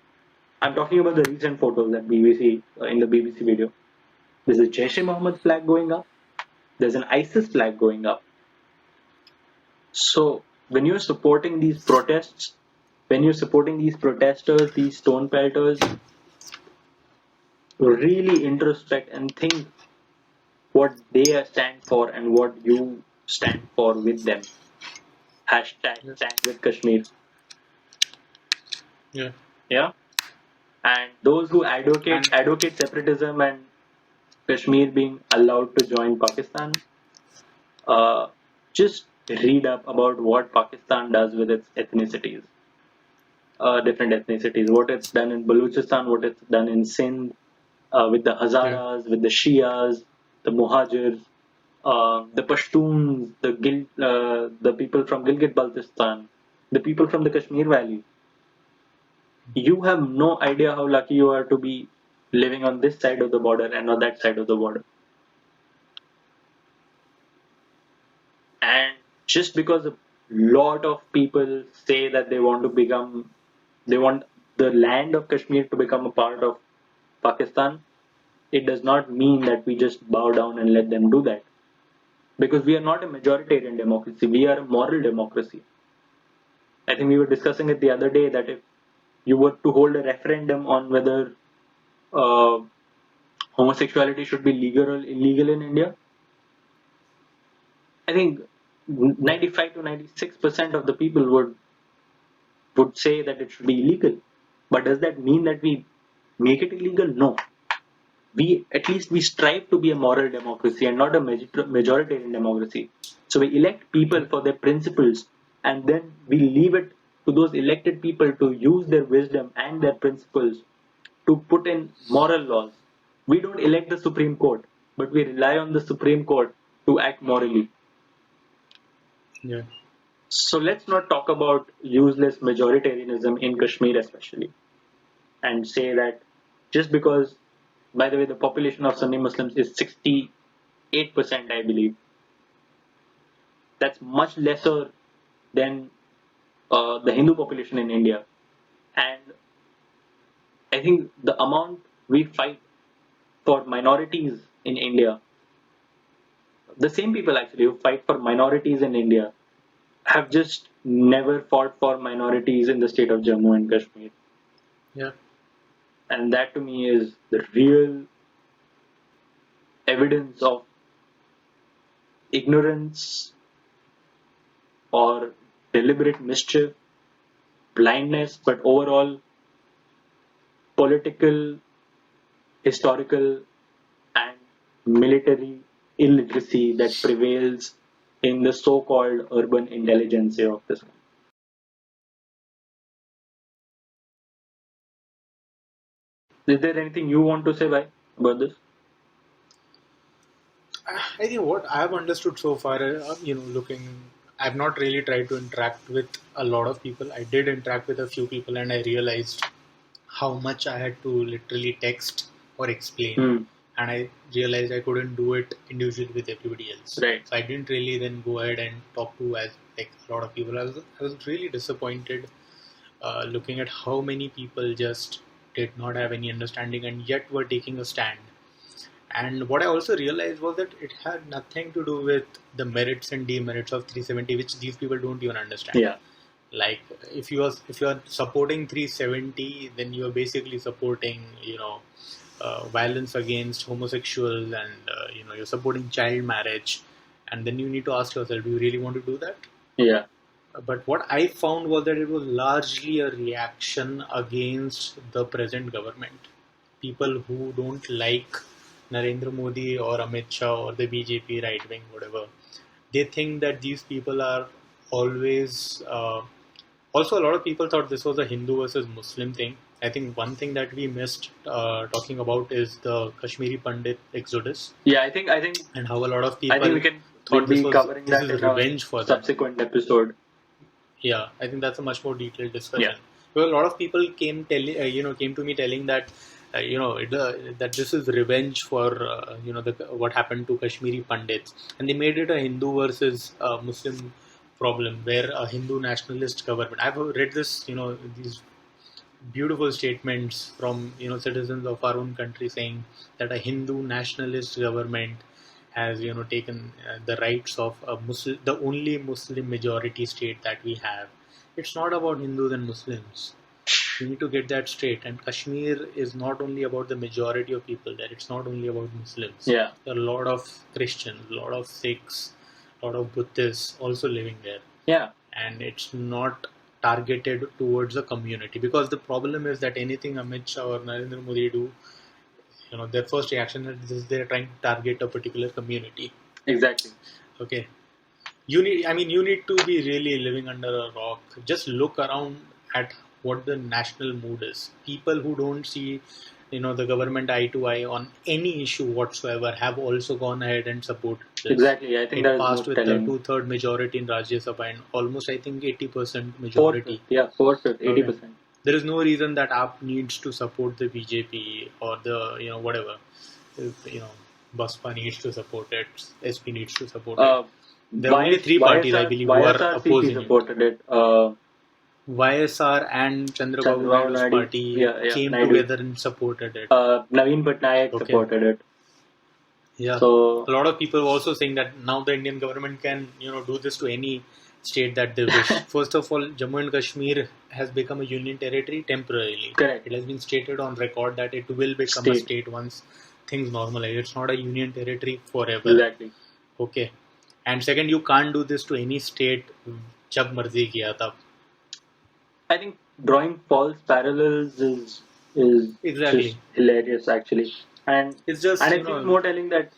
I'm talking about the recent photos that BBC in the BBC video. There's a Jaish-e-Mohammed flag going up. There's an ISIS flag going up. So when you're supporting these protests, when you're supporting these protesters, these stone pelters, really introspect and think what they stand for and what you stand for with them. Hashtag Yeah. stand with Kashmir. Yeah. Yeah. And those who And advocate separatism and Kashmir being allowed to join Pakistan, uh, just read up about what Pakistan does with its ethnicities, different ethnicities, what it's done in Balochistan, what it's done in Sindh, with the yeah. Hazaras, with the Shias, the Muhajirs, the Pashtuns, the people from Gilgit-Baltistan, the people from the Kashmir Valley. You have no idea how lucky you are to be living on this side of the border and on that side of the border. And just because a lot of people say that they want the land of Kashmir to become a part of Pakistan, it does not mean that we just bow down and let them do that. Because we are not a majoritarian democracy, we are a moral democracy. I think we were discussing it the other day that if you were to hold a referendum on whether uh, homosexuality should be legal or illegal in India, I think Yeah. 95 to 96% of the people would say that it should be illegal. But does that mean that we make it illegal? No. We at least we strive to be a moral democracy and not a majoritarian democracy. So we elect people Yeah. for their principles, and then we leave it to those elected people to use their wisdom and their principles to put in moral laws. We don't elect the Supreme Court, but we rely on the Supreme Court to act morally. Yeah. So let's not talk about useless majoritarianism in Kashmir, especially, and say that just because, by the way, the population of Sunni Muslims is 68%, I believe, that's much lesser than the Hindu population in India. And I think the amount we fight for minorities in India, the same people actually who fight for minorities in India, have just never fought for minorities in the state of Jammu and Kashmir. Yeah. And that to me is the real evidence of ignorance or deliberate mischief, blindness, but overall political, historical, and military illiteracy that prevails in the so-called urban intelligentsia of this country. Is there anything you want to say, Bhai, about this? I think what I have understood so far, I've not really tried to interact with a lot of people. I did interact with a few people, and I realized how much I had to literally text or explain, Hmm. and I realized I couldn't do it individually with everybody else. Right. So I didn't really then go ahead and talk to as like a lot of people. I was really disappointed looking at how many people just did not have any understanding and yet were taking a stand. And what I also realized was that it had nothing to do with the merits and demerits of 370, which these people don't even understand. Yeah. Like if you are supporting 370, then you are basically supporting violence against homosexuals, and you're supporting child marriage, and then you need to ask yourself, do you really want to do that? Yeah. But what I found was that it was largely a reaction against the present government. People who don't like Narendra Modi or Amit Shah or the BJP, right wing, whatever, they think that these people are always. Also, a lot of people thought this was a Hindu versus Muslim thing. I think one thing that we missed talking about is the Kashmiri Pandit exodus, Yeah. I think and how a lot of I think people we'll thought this be was covering this that is in a revenge for them. subsequent episode. Yeah, I think that's a much more detailed Yeah. discussion. Well, a lot of people came to me telling that that this is revenge for what happened to Kashmiri Pandits, and they made it a Hindu versus Muslim problem, where a Hindu nationalist government. I've read this, these beautiful statements from citizens of our own country saying that a Hindu nationalist government has taken the rights of a Muslim, the only Muslim majority state that we have. It's not about Hindus and Muslims. We need to get that straight. And Kashmir is not only about the majority of people there. It's not only about Muslims. Yeah. There are a lot of Christians, a lot of Sikhs, a lot of Buddhists also living there, Yeah. and it's not targeted towards a community, because the problem is that anything Amit Shah or Narendra Modi do, their first reaction is they're trying to target a particular community. Exactly. Okay, you need to be really living under a rock. Just look around at what the national mood is. People who don't see the government eye to eye on any issue whatsoever have also gone ahead and supported this. Exactly. I think that It is passed more with a telling. 2/3 majority in Rajya Sabha and almost, I think, 80% Fourth. majority. Yeah. Fourth. 80%. Okay. There is no reason that AAP needs to support the BJP or the whatever. If, Baspa needs to support it, SP needs to support it. There are only three parties, I believe, who are opposing it. supported it. YSR and Chandrababu Chandrababu Naidu's Naidu, party came Naidu. together and supported it. Naveen Patnaik Okay. supported it. Yeah. So A lot of people were also saying that now the Indian government can, do this to any state that they wish. First of all, Jammu and Kashmir has become a union territory temporarily. correct. It has been stated on record that it will become a state once things normalize. It's not a union territory forever. Exactly. Okay. And second, you can't do this to any state jab marzi kiya tab. I think drawing false parallels is Exactly. just hilarious actually, and It's just, and it's even more telling that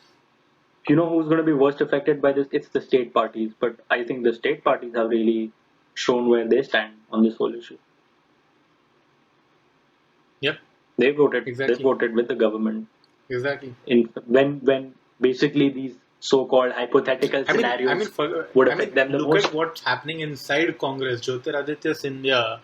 who's going to be worst affected by this? It's the state parties, but I think the state parties have really shown where they stand on this whole issue. Yep. They voted. Exactly. They voted with the government. Exactly. When basically these so-called hypothetical scenarios would affect them the look most. at what's happening inside Congress. Jyotiraditya Scindia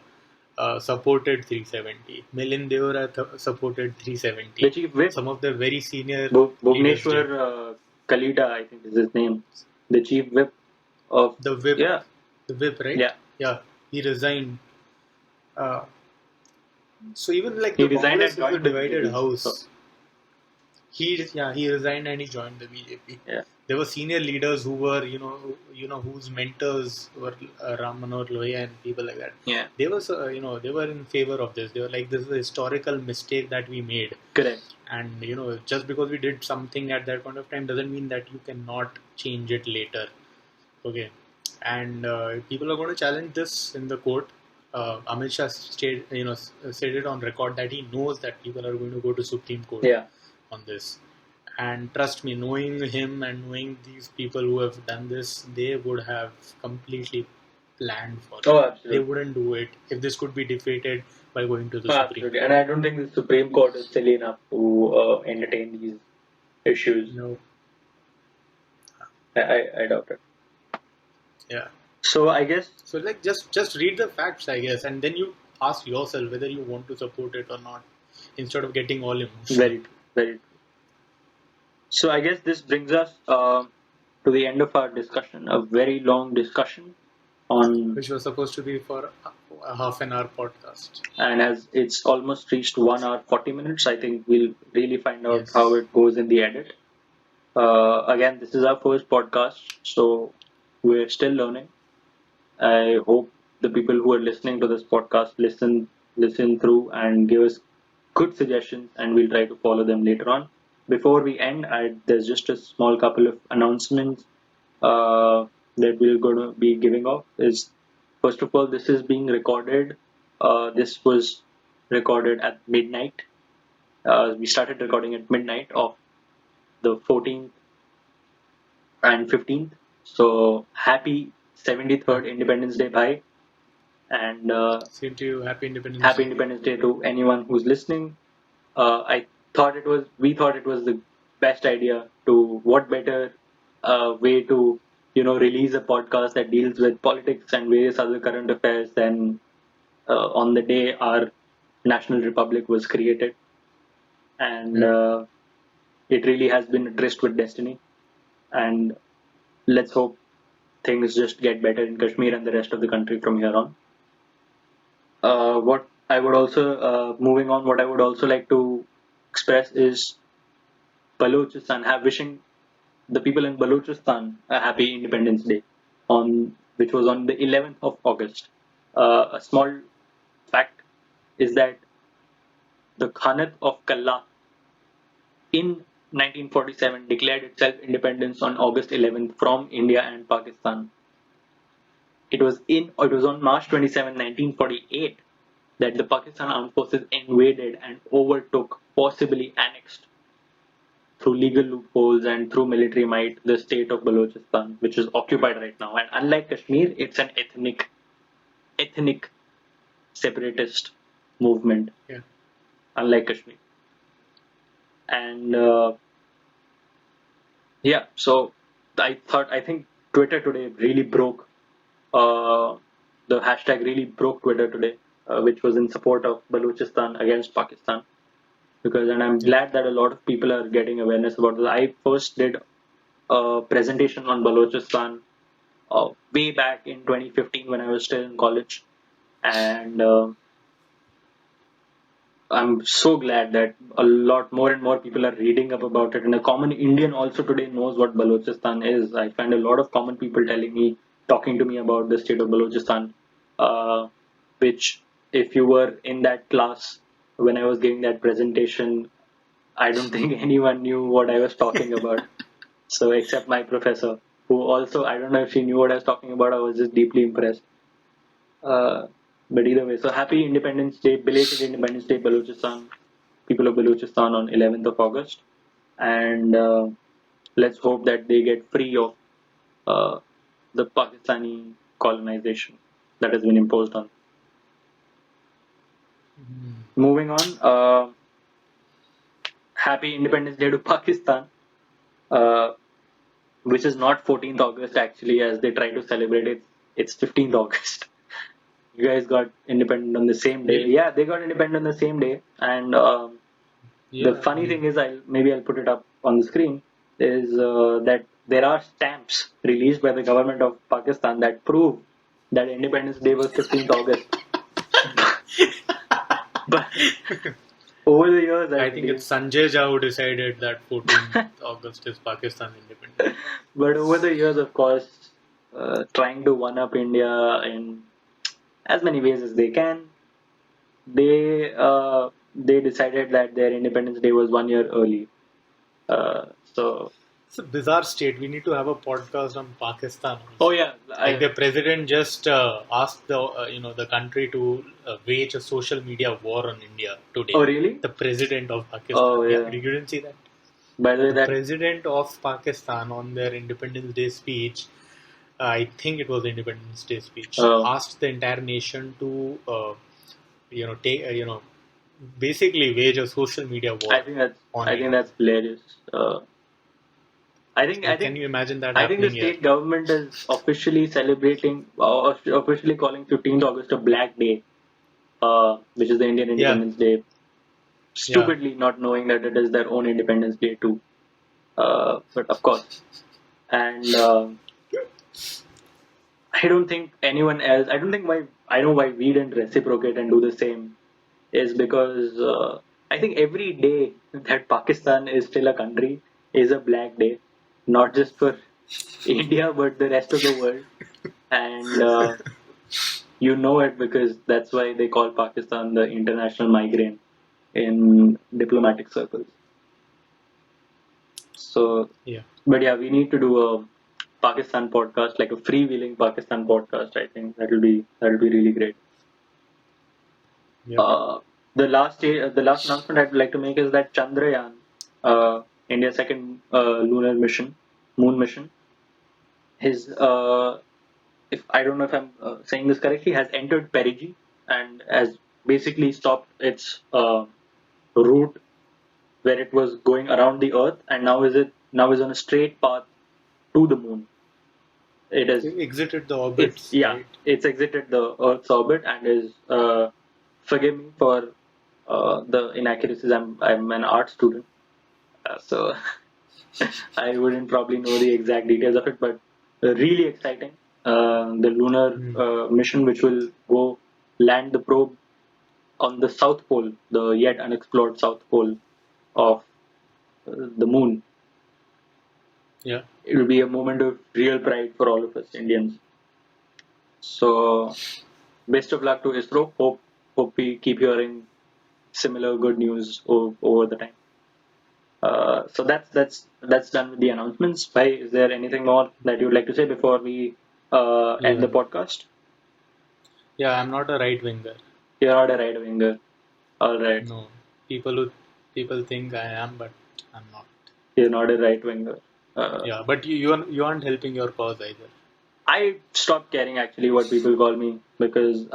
supported 370. Milind Deora supported 370. The chief whip, Some of the very senior Bhuvneshwar Kalida, I think is his name. The chief whip of the whip. Yeah. The whip, right? Yeah. Yeah. He resigned. So even like He the resigned Congress and is a joined the divided BJP, house. so. He resigned and he joined the BJP. Yeah. There were senior leaders who were whose mentors were Ram Manohar Lohia and people like that. Yeah. They were they were in favor of this. They were like, this is a historical mistake that we made. Correct. And just because we did something at that point of time doesn't mean that you cannot change it later. Okay. And people are going to challenge this in the court. Amit Shah stated on record that he knows that people are going to go to Supreme Court on this. And trust me, knowing him and knowing these people who have done this, they would have completely planned for it. Oh, absolutely. They wouldn't do it if this could be defeated by going to the Supreme Court. And I don't think the Supreme Court is silly enough to entertain these issues. No. I doubt it. Yeah. So I guess So like just read the facts, I guess, and then you ask yourself whether you want to support it or not, instead of getting all emotional. very true, very true. So I guess this brings us to the end of our discussion, a very long discussion on, Which was supposed to be for a half an hour podcast. and as it's almost reached 1 hour 40 minutes, I think we'll really find out how Yes. it goes in the edit. Again, this is our first podcast, so we're still learning. I hope the people who are listening to this podcast listen through and give us good suggestions, and we'll try to follow them later on. Before we end, there's just a small couple of announcements that we're going to be giving off. Is first of all, this is being recorded. This was recorded at midnight. We started recording at midnight of the 14th and 15th. So happy 73rd Independence Day, bhai, and Same to you. Happy Independence happy Day. Independence Day to anyone who's listening. We thought it was the best idea to, what better way to, release a podcast that deals with politics and various other current affairs than on the day our national republic was created. And Yeah. it really has been a tryst with destiny. And let's hope things just get better in Kashmir and the rest of the country from here on. What I would also, moving on, what I would also like to express is Balochistan, wishing the people in Balochistan a happy Independence Day, which was on the 11th of August. A small fact is that the Khanate of Kalla in 1947 declared itself independence on August 11th from India and Pakistan. It was on March 27, 1948, that the Pakistan Armed Forces invaded and overtook, possibly annexed through legal loopholes and through military might, the state of Balochistan, which is occupied right now. And unlike Kashmir, it's an ethnic separatist movement, Yeah. unlike Kashmir. And yeah, so I think Twitter today really broke. The hashtag really broke Twitter today, which was in support of Balochistan against Pakistan. And I'm Yeah. glad that a lot of people are getting awareness about this. I first did a presentation on Balochistan way back in 2015 when I was still in college, and I'm so glad that a lot more and more people are reading up about it. And a common Indian also today knows what Balochistan is. I find a lot of common people talking to me about the state of Balochistan, uh, which, if you were in that class when I was giving that presentation, I don't think anyone knew what I was talking about. So, except my professor, who also, I don't know if she knew what I was talking about, I was just deeply impressed. Uh, but either way, so happy Independence Day, belated Independence Day, Balochistan, people of Balochistan on 11th of August. And let's hope that they get free of uh, the Pakistani colonization that has been imposed on. Mm. Moving on, happy Independence Day to Pakistan, uh, which is not 14th August actually, as they try to celebrate it. It's 15th August. You guys got independent on the same day. Really? Yeah, they got independent on the same day. And the Yeah. funny thing is, I'll put it up on the screen, is that there are stamps released by the government of Pakistan that prove that Independence Day was 15th August. But over the years, I I think believe, it's Sanjay Jha who decided that 14th August is Pakistan independent. but over the years, of course, trying to one up India in as many ways as they can, they decided that their Independence Day was 1 year early. So, It's a bizarre state. We need to have a podcast on Pakistan oh also. yeah, Like the president just asked the the country to wage a social media war on India today. oh really? The president of Pakistan. Oh Yeah, yeah. you didn't see that? By the way, The that president of Pakistan on their Independence Day speech, I think it was the Independence Day speech, uh, asked the entire nation to take basically wage a social media war I think that's on I think India. that's hilarious. Uh, Like, can you imagine that I think the happening here? state government is officially celebrating, officially calling 15th August a Black Day, which is the Indian Yeah, Independence Day, yeah, stupidly not knowing that it is their own Independence Day too. But of course, and I don't think anyone else. I don't think why. I know why we didn't reciprocate and do the same is because I think every day that Pakistan is still a country is a black day, not just for India but the rest of the world, and you know it because that's why they call Pakistan the international migraine in diplomatic circles. So, yeah, but yeah, we need to do a Pakistan podcast, like a freewheeling Pakistan podcast. I think that'll be really great. yep. Uh, the last announcement I'd like to make is that Chandrayaan, India's second lunar mission, moon mission, his if I don't know if I'm saying this correctly, has entered perigee and has basically stopped its route where it was going around the Earth, and now is on a straight path to the moon. It is They exited the it's orbits, yeah, right? it's exited the Earth's orbit and is forgive me for the inaccuracies. I'm an art student, so I wouldn't probably know the exact details of it, but really exciting. The lunar Hmm. mission, which will go land the probe on the South Pole, the yet unexplored South Pole of the moon. Yeah, It will be a moment of real pride for all of us Indians. So, best of luck to ISRO. Hope we keep hearing similar good news over the time. So that's done with the announcements. Bhai, is there anything more that you would like to say before we end the yeah, podcast? yeah. I'm not a right winger. You're not a right winger. All right, No, people who people think I am, but I'm not. you're not a right winger. Uh, Yeah, but you aren't helping your cause either. I stopped caring actually what people call me because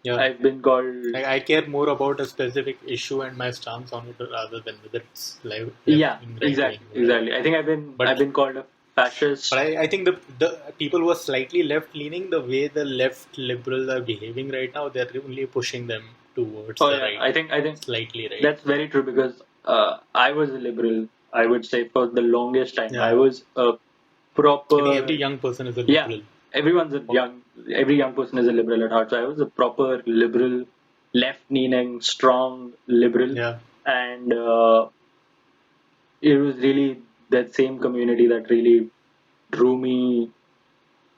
Yeah, I've been called like I care more about a specific issue and my stance on it rather than whether it's left yeah, wing, right wing, exactly, whatever. exactly. I think I've But been called a but fascist. I think the people who are slightly left leaning, the way the left liberals are behaving right now, they're only pushing them towards Oh the yeah, right, I think slightly right. that's very true because I was a liberal. I would say for the longest time I Yeah, was a I think every proper young person is a yeah. liberal. Everyone's a young. Every young person is a liberal at heart. So I was a proper liberal, left-leaning, strong liberal, Yeah, and it was really that same community that really drew me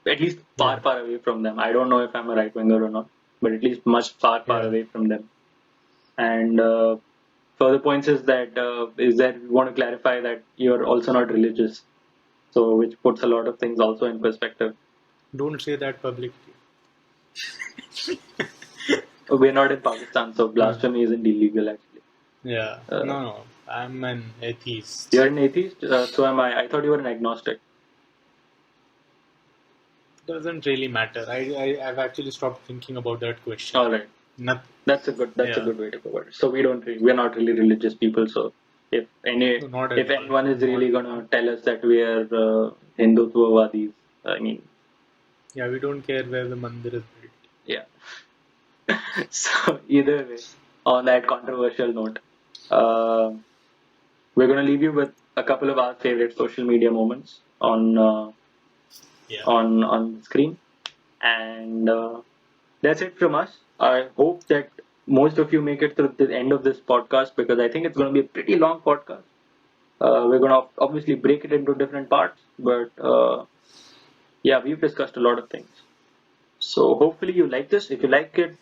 at least yeah, far, far away from them. I don't know if I'm a right winger or not, but at least much far, far yeah. away from them. And further points is that we want to clarify that you're also not religious, so which puts a lot of things also in perspective. Don't say that publicly. We're not in Pakistan, so Hmm. blasphemy isn't illegal actually. Yeah, Uh, no, no, I'm an atheist. you're an atheist, so am I. I thought you were an agnostic. Doesn't really matter. I've actually stopped thinking about that question. All right, Not, that's a yeah, good way to go about it. So we're not really religious people. So if any no, not at if all. anyone is Not, really gonna tell us that we are Hindutva-vadis, I mean, yeah, we don't care where the mandir is built. yeah. So either way, on that controversial note, uh, we're gonna leave you with a couple of our favorite social media moments Yeah, on the screen, and that's it from us. I hope that most of you make it through the end of this podcast because I think it's going to be a pretty long podcast. We're going to obviously break it into different parts, but yeah, we've discussed a lot of things. So hopefully you like this. If you like it,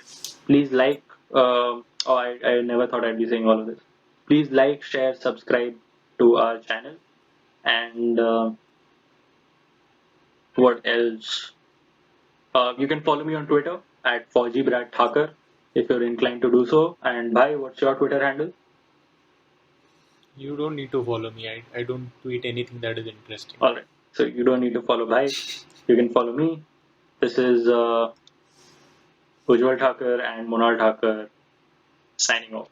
please like. I never thought I'd be saying all of this. Please like, share, subscribe to our channel, and what else? You can follow me on Twitter at Fauji Brat Thaakar if you're inclined to do so. And bhai, what's your Twitter handle? you don't need to follow me. I don't tweet anything that is interesting. All right. So you don't need to follow bhai. You can follow me. This is Ujjwal Thaakar and Monal Thaakar signing off.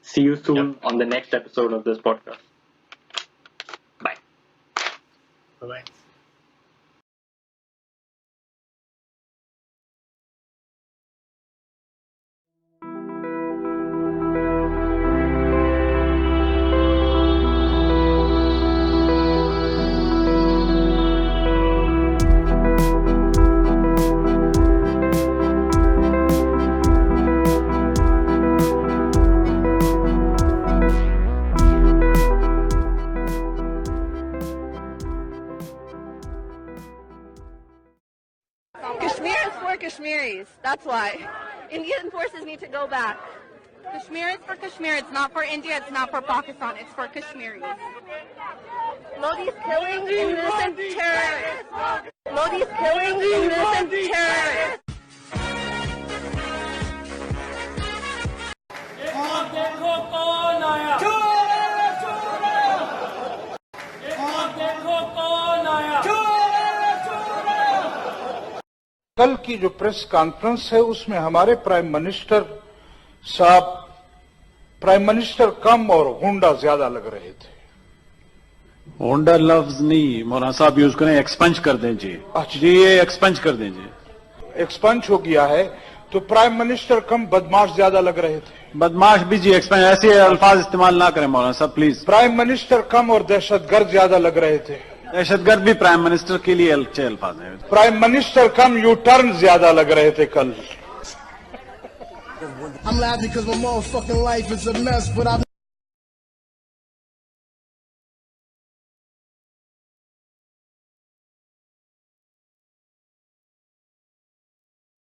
See you Yep. soon on the next episode of this podcast. Bye. Bye-bye. Kashmir is for Kashmiris. That's why. Indian forces need to go back. Kashmir is for Kashmir. It's not for India. It's not for Pakistan. It's for Kashmiris. Modi's killing innocent terrorists. Modi's killing innocent terrorists. कल की जो press conference है उसमें हमारे prime minister साहब prime minister कम और Honda ज्यादा लग रहे थे। होंडा लफ्ज नहीं मौलाना साहब यूज करें, एक्सपंज कर दें जी। अच्छा। जी ये एक्सपंज कर दें जी। एक्सपंज हो गया है तो प्राइम मिनिस्टर कम बदमाश ज्यादा लग रहे थे। बदमाश भी जी एक्सपंज, ऐसे अल्फाज इस्तेमाल ना करें मौलाना साहब प्लीज। प्राइम मिनिस्टर कम और दहशतगर्द ज्यादा लग रहे थे। दहशतगर्द भी प्राइम मिनिस्टर के लिए अच्छे अल्फाज हैं। प्राइम मिनिस्टर कम यू टर्न ज्यादा लग रहे थे कल। I'm laughing because my motherfucking life is a mess, but I